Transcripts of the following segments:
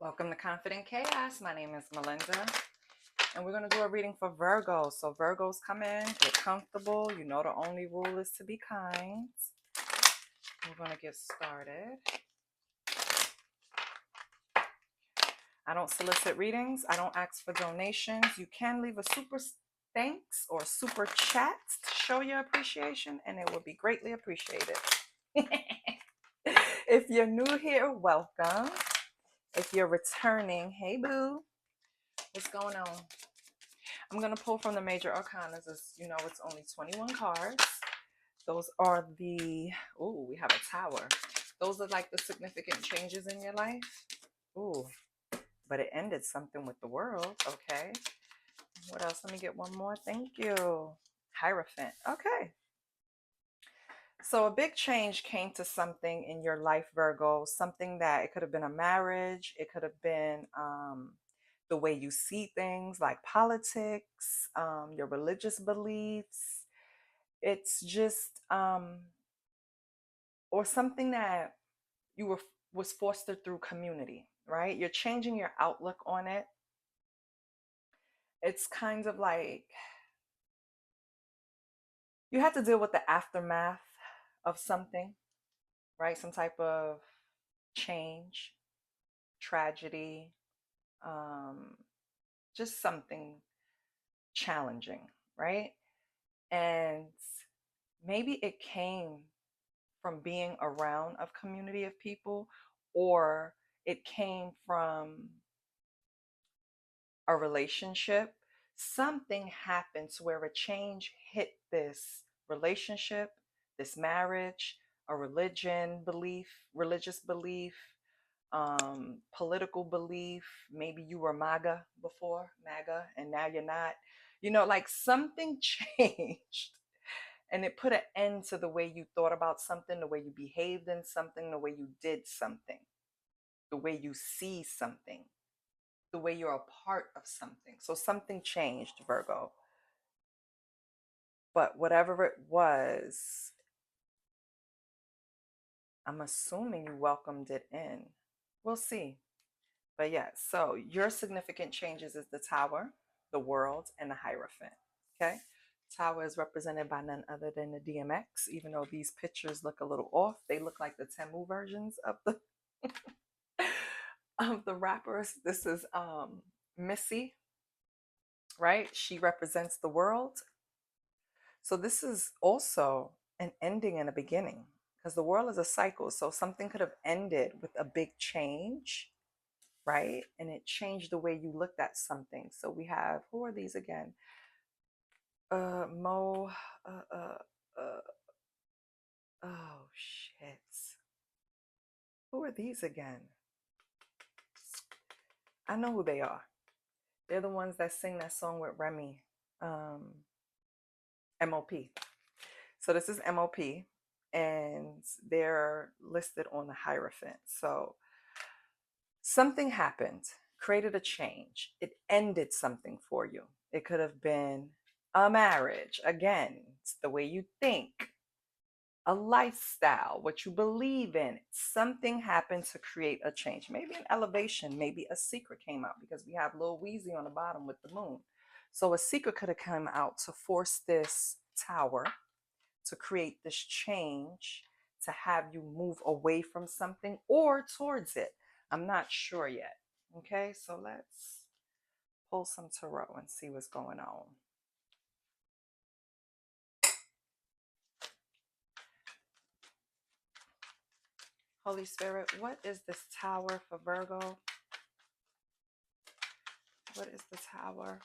Welcome to Confident Chaos. My name is Melinda, and we're going to do a reading for Virgo. So, Virgos, come in, get comfortable. You know, the only rule is to be kind. We're going to get started. I don't solicit readings, I don't ask for donations. You can leave a super thanks or super chat to show your appreciation, and it will be greatly appreciated. If you're new here, welcome. If you're returning, hey boo, what's going on? I'm going to pull from the major arcanas. As you know, it's only 21 cards. Those are we have a tower. Those are like the significant changes in your life. Ooh, but it ended something with the world. Okay. What else? Let me get one more. Thank you. Hierophant. Okay. So a big change came to something in your life, Virgo. Something that it could have been a marriage. It could have been the way you see things, like politics, your religious beliefs. It's just or something that you was fostered through community, right? You're changing your outlook on it. It's kind of like you had to deal with the aftermath of something, right? Some type of change, tragedy, um, just something challenging, right? And maybe it came from being around a community of people, or it came from a relationship. Something happened to where a change hit this relationship, this marriage, a religious belief, political belief. Maybe you were MAGA, and now you're not. You know, like something changed and it put an end to the way you thought about something, the way you behaved in something, the way you did something, the way you see something, the way you're a part of something. So something changed, Virgo. But whatever it was, I'm assuming you welcomed it in. We'll see. But yeah, so your significant changes is the Tower, the World, and the Hierophant. Okay? Tower is represented by none other than the DMX. Even though these pictures look a little off, they look like the Temu versions of the of the rappers. This is Missy, right? She represents the world. So this is also an ending and a beginning because the world is a cycle. So something could have ended with a big change, right? And it changed the way you looked at something. So we have, who are these again? Mo, uh, oh shit. Who are these again? I know who they are. They're the ones that sing that song with Remy, MOP. So this is MOP, and they're listed on the Hierophant. So something happened, created a change. It ended something for you. It could have been a marriage. Again, it's the way you think, a lifestyle, what you believe in. Something happened to create a change. Maybe an elevation, maybe a secret came out because we have Lil Weezy on the bottom with the moon. So a secret could have come out to force this tower to create this change, to have you move away from something or towards it. I'm not sure yet. Okay, so let's pull some tarot and see what's going on. Holy Spirit, what is this tower for Virgo? What is the tower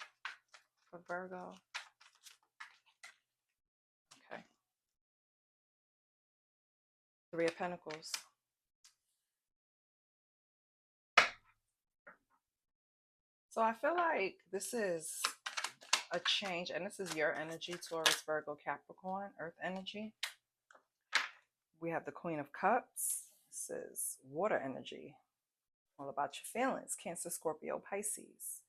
for Virgo? Okay. Three of Pentacles. So I feel like this is a change, and this is your energy, Taurus, Virgo, Capricorn, Earth energy. We have the Queen of Cups. This is water energy. All about your feelings. Cancer, Scorpio, Pisces.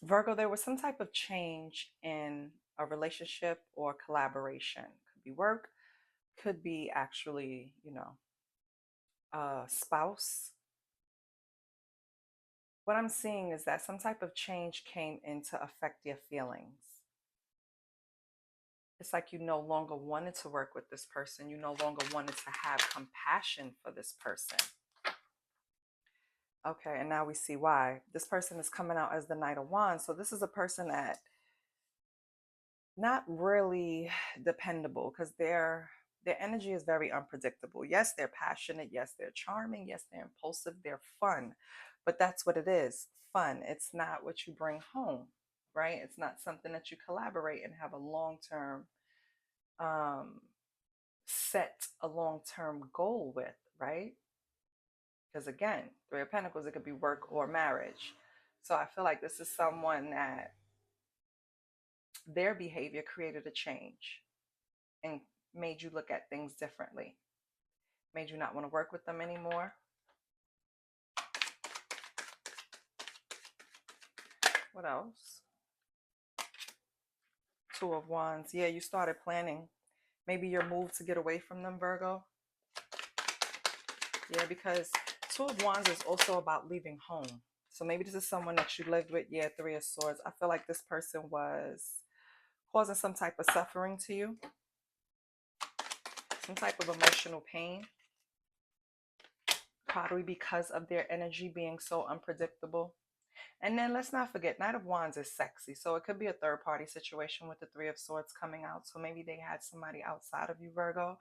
Virgo, there was some type of change in a relationship or collaboration. Could be work, could be actually, spouse. What I'm seeing is that some type of change came in to affect your feelings. It's like you no longer wanted to work with this person. You no longer wanted to have compassion for this person. Okay, and now we see why. This person is coming out as the Knight of Wands. So this is a person that not really dependable because their energy is very unpredictable. Yes, they're passionate. Yes, they're charming. Yes, they're impulsive. They're fun. But that's what it is. Fun. It's not what you bring home, right? It's not something that you collaborate and have a long-term um set a long-term goal with, right? Because again, Three of Pentacles, it could be work or marriage. So I feel like this is someone that their behavior created a change and made you look at things differently, made you not want to work with them anymore. What else? Two of Wands. Yeah, you started planning maybe your move to get away from them, Virgo. Yeah, because Two of Wands is also about leaving home. So maybe this is someone that you lived with. Yeah, Three of Swords. I feel like this person was causing some type of suffering to you, some type of emotional pain, probably because of their energy being so unpredictable. And then let's not forget, Knight of Wands is sexy. So it could be a third party situation with the Three of Swords coming out. So maybe they had somebody outside of you, Virgo.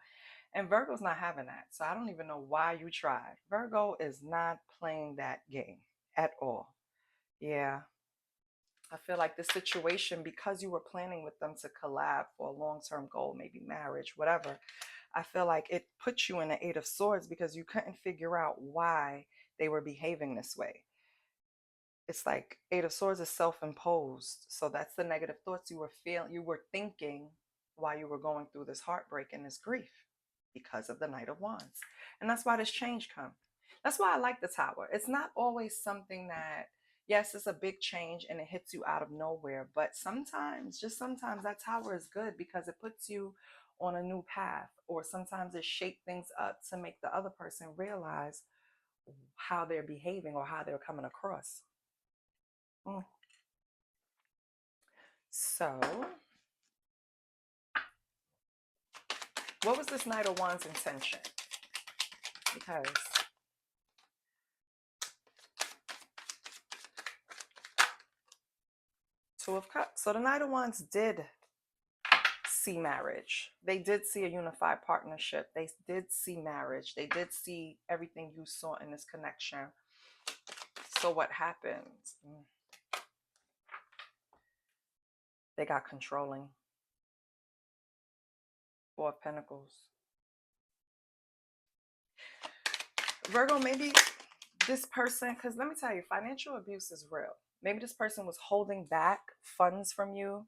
And Virgo's not having that. So I don't even know why you tried. Virgo is not playing that game at all. Yeah. I feel like the situation, because you were planning with them to collab for a long-term goal, maybe marriage, whatever, I feel like it put you in the Eight of Swords because you couldn't figure out why they were behaving this way. It's like Eight of Swords is self-imposed. So that's the negative thoughts you were feeling, you were thinking while you were going through this heartbreak and this grief because of the Knight of Wands. And that's why this change come. That's why I like the Tower. It's not always something that, yes, it's a big change and it hits you out of nowhere, but sometimes, just sometimes, that Tower is good because it puts you on a new path, or sometimes it shapes things up to make the other person realize how they're behaving or how they're coming across. Mm. So, what was this Knight of Wands intention? Because Two of Cups. So the Knight of Wands did see marriage. They did see a unified partnership. They did see marriage. They did see everything you saw in this connection. So what happened? They got controlling. Four of Pentacles. Virgo, maybe this person, because let me tell you, financial abuse is real. Maybe this person was holding back funds from you.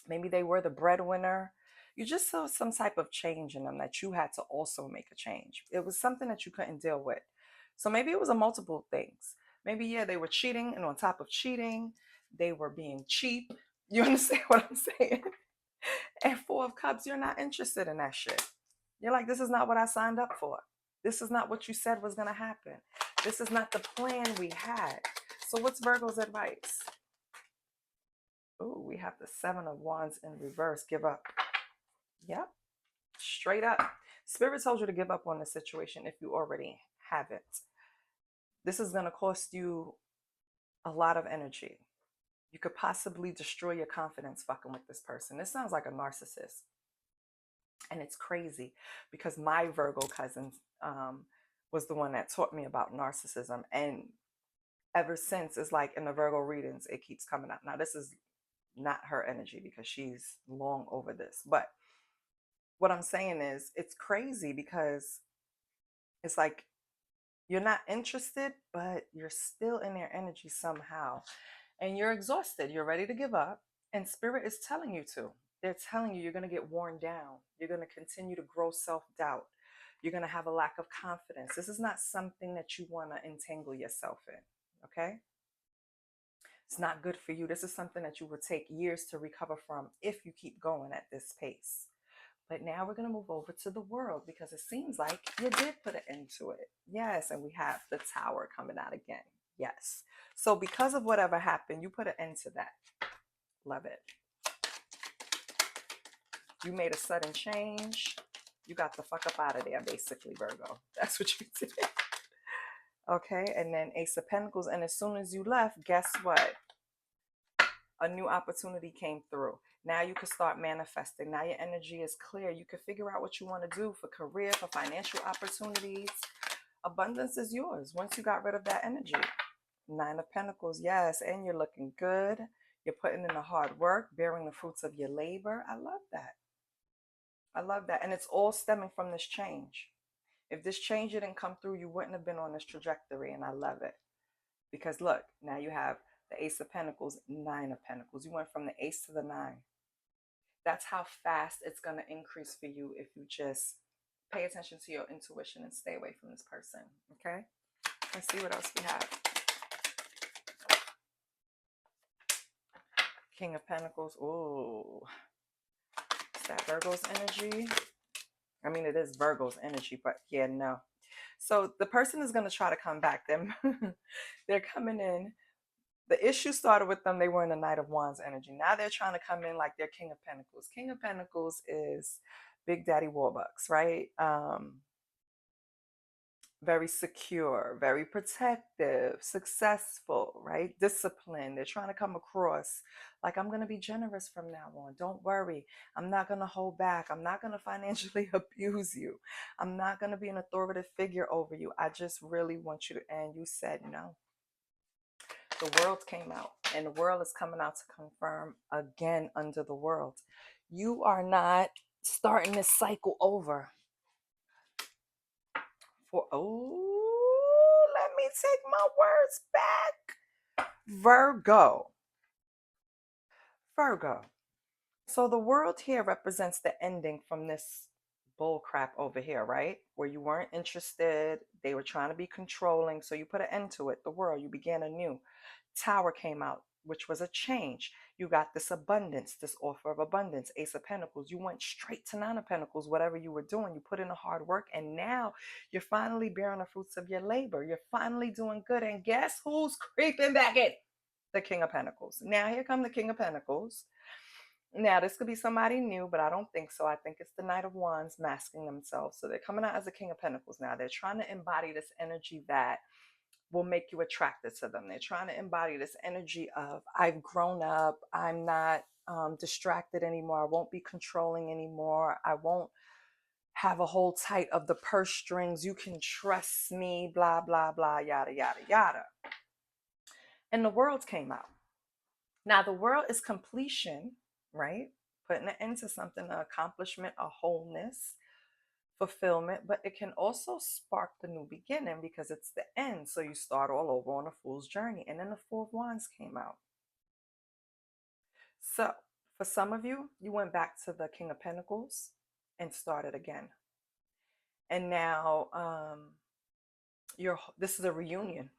Maybe they were the breadwinner. You just saw some type of change in them that you had to also make a change. It was something that you couldn't deal with. So maybe it was a multiple things. Maybe, yeah, they were cheating, and on top of cheating, they were being cheap. You understand what I'm saying? And Four of Cups, you're not interested in that shit. You're like, this is not what I signed up for. This is not what you said was going to happen. This is not the plan we had. So what's Virgo's advice? Oh, we have the Seven of Wands in reverse. Give up. Yep. Straight up. Spirit told you to give up on the situation if you already haven't. This is going to cost you a lot of energy. You could possibly destroy your confidence fucking with this person. This sounds like a narcissist. And it's crazy because my Virgo cousin was the one that taught me about narcissism. And ever since, it's like in the Virgo readings, it keeps coming up. Now, this is not her energy because she's long over this. But what I'm saying is, it's crazy because it's like you're not interested, but you're still in their energy somehow. And you're exhausted. You're ready to give up. And Spirit is telling you to. They're telling you you're going to get worn down. You're going to continue to grow self-doubt. You're going to have a lack of confidence. This is not something that you want to entangle yourself in. Okay? It's not good for you. This is something that you will take years to recover from if you keep going at this pace. But now we're going to move over to the world because it seems like you did put an end to it. Yes, and we have the Tower coming out again. Yes. So because of whatever happened, you put an end to that. Love it. You made a sudden change. You got the fuck up out of there, basically, Virgo. That's what you did. Okay, and then Ace of Pentacles. And as soon as you left, guess what? A new opportunity came through. Now you can start manifesting. Now your energy is clear. You can figure out what you want to do for career, for financial opportunities. Abundance is yours once you got rid of that energy. Nine of Pentacles, yes, and you're looking good. You're putting in the hard work, bearing the fruits of your labor. I love that. I love that. And it's all stemming from this change. If this change didn't come through, you wouldn't have been on this trajectory. And I love it. Because look, now you have the Ace of Pentacles, Nine of Pentacles. You went from the Ace to the Nine. That's how fast it's going to increase for you if you just pay attention to your intuition and stay away from this person. Okay? Let's see what else we have. King of Pentacles. Ooh. Is that Virgo's energy? I mean, it is Virgo's energy, but yeah, no. So the person is going to try to come back. They're coming in. The issue started with them. They were in the Knight of Wands energy. Now they're trying to come in like they're King of Pentacles. King of Pentacles is Big Daddy Warbucks, right? Very secure, very protective, successful, right? Disciplined. They're trying to come across like, I'm going to be generous from now on. Don't worry. I'm not going to hold back. I'm not going to financially abuse you. I'm not going to be an authoritative figure over you. I just really want you to, and you said no. The world came out, and the world is coming out to confirm again under the world. You are not starting this cycle over. Let me take my words back. Virgo. So the world here represents the ending from this bull crap over here, right? Where you weren't interested. They were trying to be controlling. So you put an end to it. The world, you began anew. Tower came out, which was a change. You got this abundance, this offer of abundance, Ace of Pentacles. You went straight to Nine of Pentacles, whatever you were doing. You put in the hard work, and now you're finally bearing the fruits of your labor. You're finally doing good. And guess who's creeping back in? The King of Pentacles. Now here come the King of Pentacles. Now this could be somebody new, but I don't think so. I think it's the Knight of Wands masking themselves. So they're coming out as the King of Pentacles now. They're trying to embody this energy that will make you attracted to them. They're trying to embody this energy of, I've grown up. I'm not distracted anymore. I won't be controlling anymore. I won't have a hold tight of the purse strings. You can trust me, blah, blah, blah, yada, yada, yada. And the world came out. Now, the world is completion, right? Putting an end to something, an accomplishment, a wholeness, fulfillment, but it can also spark the new beginning because it's the end. So you start all over on a fool's journey. And then the Four of Wands came out. So for some of you, you went back to the King of Pentacles and started again. And now this is a reunion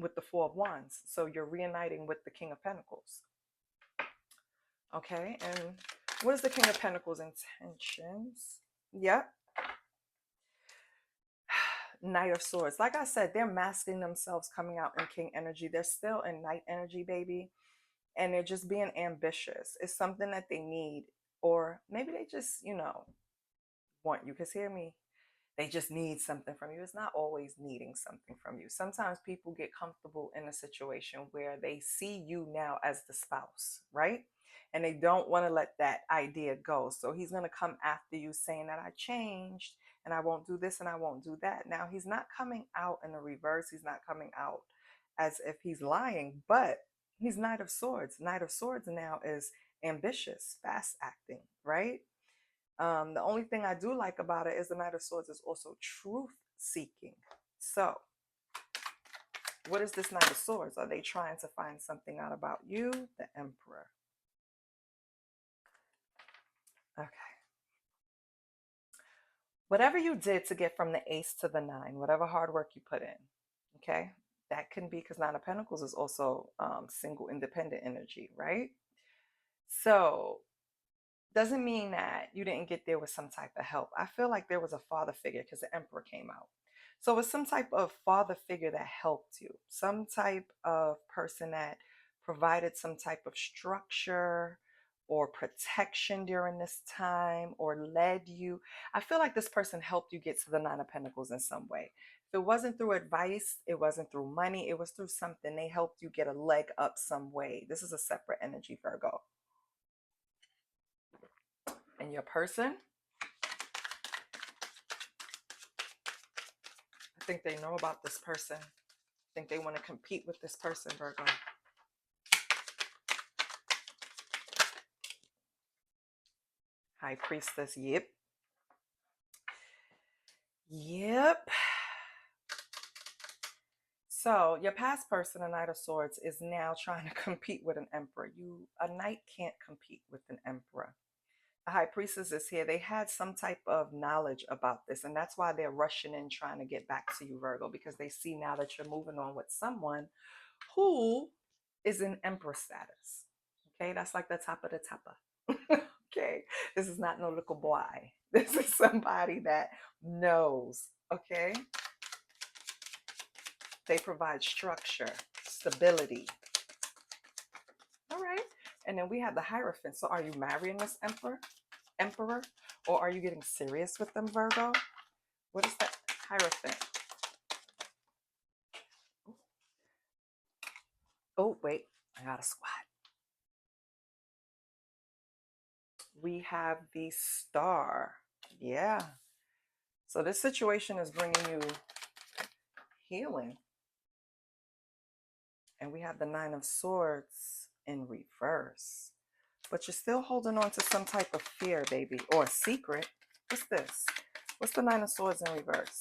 with the Four of Wands. So you're reuniting with the King of Pentacles. Okay, and what is the King of Pentacles' intentions? Yep. Knight of Swords. Like I said, they're masking themselves coming out in King energy. They're still in Knight energy, baby. And they're just being ambitious. It's something that they need. Or maybe they just, want you. Because hear me, they just need something from you. It's not always needing something from you. Sometimes people get comfortable in a situation where they see you now as the spouse, right? And they don't want to let that idea go. So he's going to come after you saying that I changed and I won't do this and I won't do that. Now, he's not coming out in the reverse. He's not coming out as if he's lying, but he's Knight of Swords. Knight of Swords now is ambitious, fast acting, right? The only thing I do like about it is the Knight of Swords is also truth seeking. So what is this Knight of Swords? Are they trying to find something out about you? The Emperor. Okay. Whatever you did to get from the Ace to the Nine, whatever hard work you put in, okay? That can be because Nine of Pentacles is also single independent energy, right? So Doesn't mean that you didn't get there with some type of help. I feel like there was a father figure because the emperor came out. So it's some type of father figure that helped you, some type of person that provided some type of structure or protection during this time or led you. I feel like this person helped you get to the Nine of Pentacles in some way. If it wasn't through advice, it wasn't through money, it was through something. They helped you get a leg up some way. This is a separate energy, Virgo. And your person, I think they know about this person. I think they want to compete with this person, Virgo. High Priestess, yep. Yep. So your past person, a Knight of Swords, is now trying to compete with an Emperor. A Knight can't compete with an Emperor. The High Priestess is here. They had some type of knowledge about this, and that's why they're rushing in trying to get back to you, Virgo, because they see now that you're moving on with someone who is in Emperor status. Okay, that's like the top of the topper. Okay, this is not no little boy. This is somebody that knows. Okay, they provide structure, stability. All right, and then we have the Hierophant. So, are you marrying this emperor, or are you getting serious with them, Virgo? What is that Hierophant? Oh, wait, I got a squat. We have the Star. Yeah. So this situation is bringing you healing. And we have the Nine of Swords in reverse. But you're still holding on to some type of fear, baby, or a secret. What's this? What's the Nine of Swords in reverse?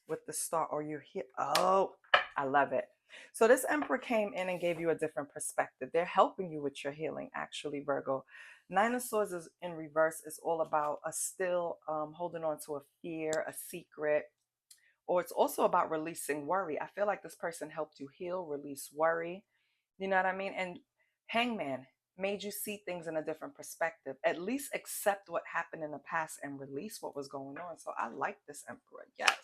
With the Star, or you're here. Oh, I love it. So this Emperor came in and gave you a different perspective. They're helping you with your healing, actually, Virgo. Nine of Swords is in reverse is all about a still holding on to a fear, a secret, or it's also about releasing worry. I feel like this person helped you heal, release worry. You know what I mean? And Hangman made you see things in a different perspective. At least accept what happened in the past and release what was going on. So I like this Emperor. Yes.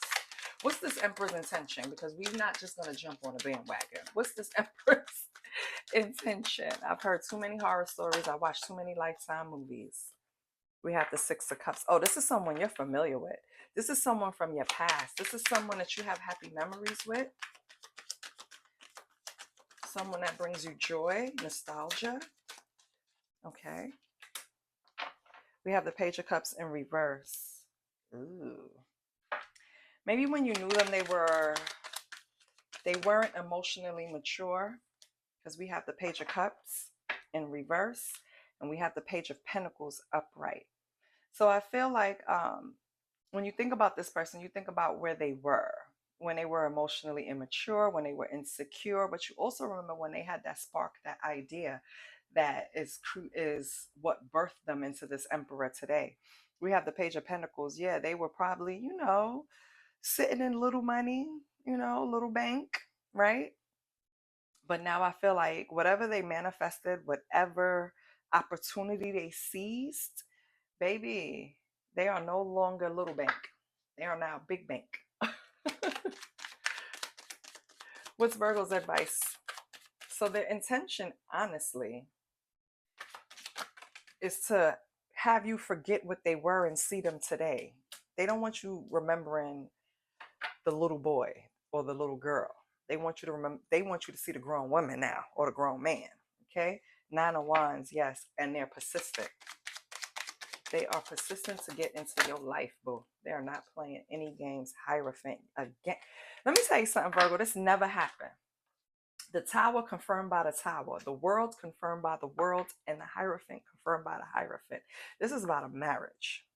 What's this Emperor's intention? Because we're not just going to jump on a bandwagon. What's this Emperor's intention? I've heard too many horror stories. I watched too many Lifetime movies. We have the Six of Cups. Oh, this is someone you're familiar with. This is someone from your past. This is someone that you have happy memories with. Someone that brings you joy, nostalgia. Okay. We have the Page of Cups in reverse. Ooh. Maybe when you knew them, they weren't emotionally mature, because we have the Page of Cups in reverse and we have the Page of Pentacles upright. So I feel like when you think about this person, you think about where they were when they were emotionally immature, when they were insecure, but you also remember when they had that spark, that idea that is what birthed them into this Emperor today. We have the Page of Pentacles. Yeah, they were probably, sitting in little money, little bank, right? But now I feel like whatever they manifested, whatever opportunity they seized, baby, they are no longer little bank. They are now big bank. What's Virgo's advice? So their intention, honestly, is to have you forget what they were and see them today. They don't want you remembering the little boy or the little girl. They want you to remember, they want you to see the grown woman now, or the grown man. Okay? Nine of Wands, yes, and they're persistent. They are persistent to get into your life, boo. They are not playing any games. Hierophant again. Let me tell you something, Virgo. This never happened. The Tower confirmed by the Tower. The World confirmed by the World. And the Hierophant confirmed by the Hierophant. This is about a marriage.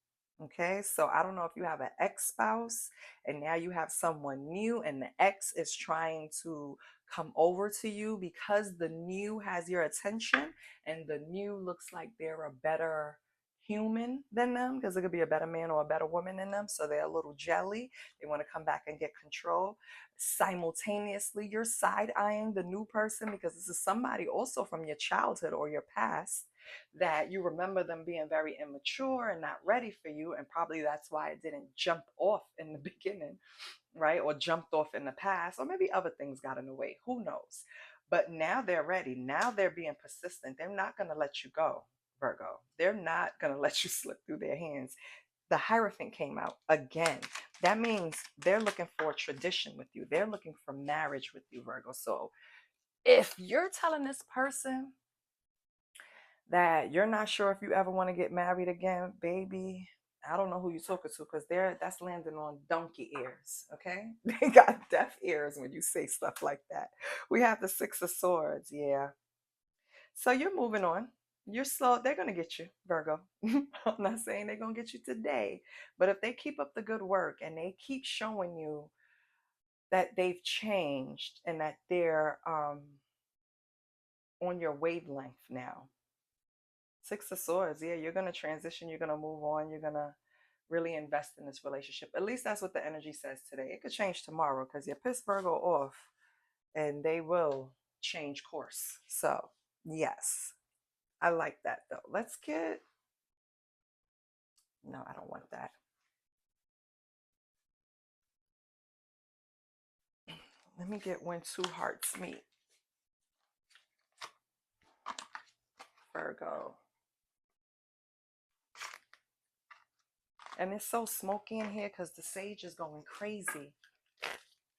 Okay, so I don't know if you have an ex-spouse and now you have someone new, and the ex is trying to come over to you because the new has your attention, and the new looks like they're a better human than them, because it could be a better man or a better woman than them. So they're a little jelly. They want to come back and get control. Simultaneously, you're side eyeing the new person because this is somebody also from your childhood or your past that you remember them being very immature and not ready for you. And probably that's why it didn't jump off in the beginning, right? Or jumped off in the past, or maybe other things got in the way. Who knows? But now they're ready. Now they're being persistent. They're not going to let you go, Virgo. They're not going to let you slip through their hands. The Hierophant came out again. That means they're looking for tradition with you. They're looking for marriage with you, Virgo. So if you're telling this person that you're not sure if you ever want to get married again, baby, I don't know who you're talking to, because that's landing on donkey ears. Okay. They got deaf ears when you say stuff like that. We have the Six of Swords. Yeah. So you're moving on. You're slow. They're going to get you, Virgo. I'm not saying they're going to get you today, but if they keep up the good work and they keep showing you that they've changed and that they're on your wavelength now. Six of Swords, yeah, you're going to transition, you're going to move on, you're going to really invest in this relationship. At least that's what the energy says today. It could change tomorrow because you piss Virgo off and they will change course. So, yes, I like that though. Let's get, no, I don't want that. Let me get When Two Hearts Meet. Virgo. And it's so smoky in here because the sage is going crazy.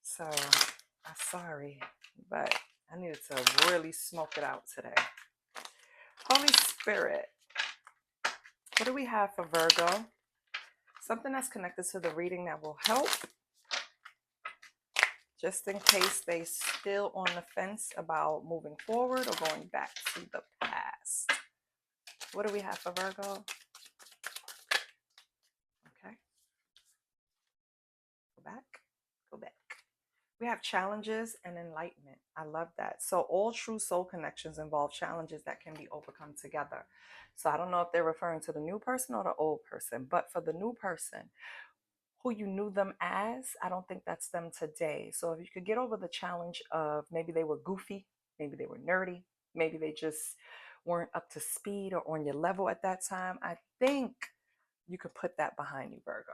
So I'm sorry, but I needed to really smoke it out today. Holy Spirit, what do we have for Virgo? Something that's connected to the reading that will help, just in case they still on the fence about moving forward or going back to the past. What do we have for Virgo? Okay. Go back. Go back. We have challenges and enlightenment. I love that. So all true soul connections involve challenges that can be overcome together. So I don't know if they're referring to the new person or the old person, but for the new person, who you knew them as, I don't think that's them today. So if you could get over the challenge of maybe they were goofy, maybe they were nerdy, maybe they just weren't up to speed or on your level at that time, I think you could put that behind you, Virgo.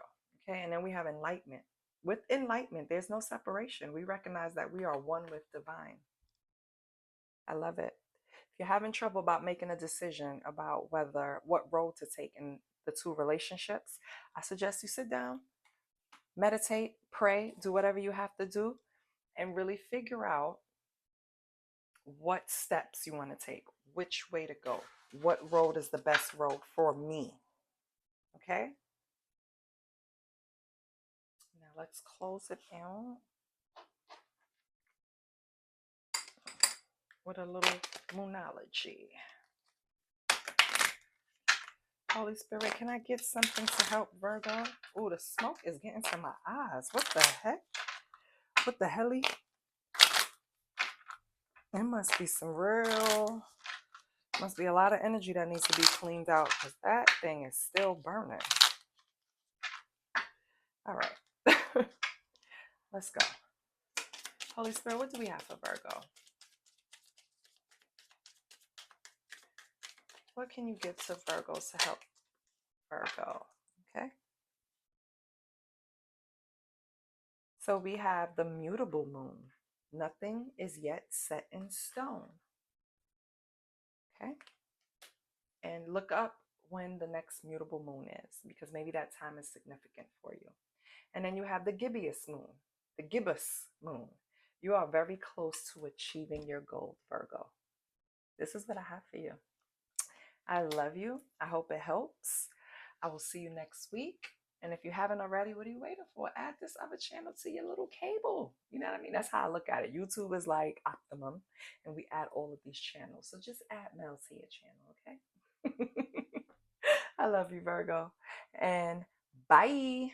Okay. And then we have enlightenment. With enlightenment, there's no separation. We recognize that we are one with divine. I love it. If you're having trouble about making a decision about what road to take in the two relationships, I suggest you sit down, meditate, pray, do whatever you have to do, and really figure out what steps you want to take, which way to go, what road is the best road for me. Okay? Now let's close it out with a little moonology. Holy Spirit, can I get something to help Virgo? Oh, the smoke is getting to my eyes. What the heck? What the helly? It must be must be a lot of energy that needs to be cleaned out because that thing is still burning. All right. Let's go. Holy Spirit, what do we have for Virgo? What can you give to Virgos to help Virgo? Okay. So we have the mutable moon. Nothing is yet set in stone. Okay. And look up when the next mutable moon is, because maybe that time is significant for you. And then you have the gibbous moon, the gibbous moon. You are very close to achieving your goal, Virgo. This is what I have for you. I love you. I hope it helps. I will see you next week. And if you haven't already, what are you waiting for? Add this other channel to your little cable. You know what I mean? That's how I look at it. YouTube is like optimum, and we add all of these channels. So just add Mel to your channel, okay? I love you, Virgo. And bye.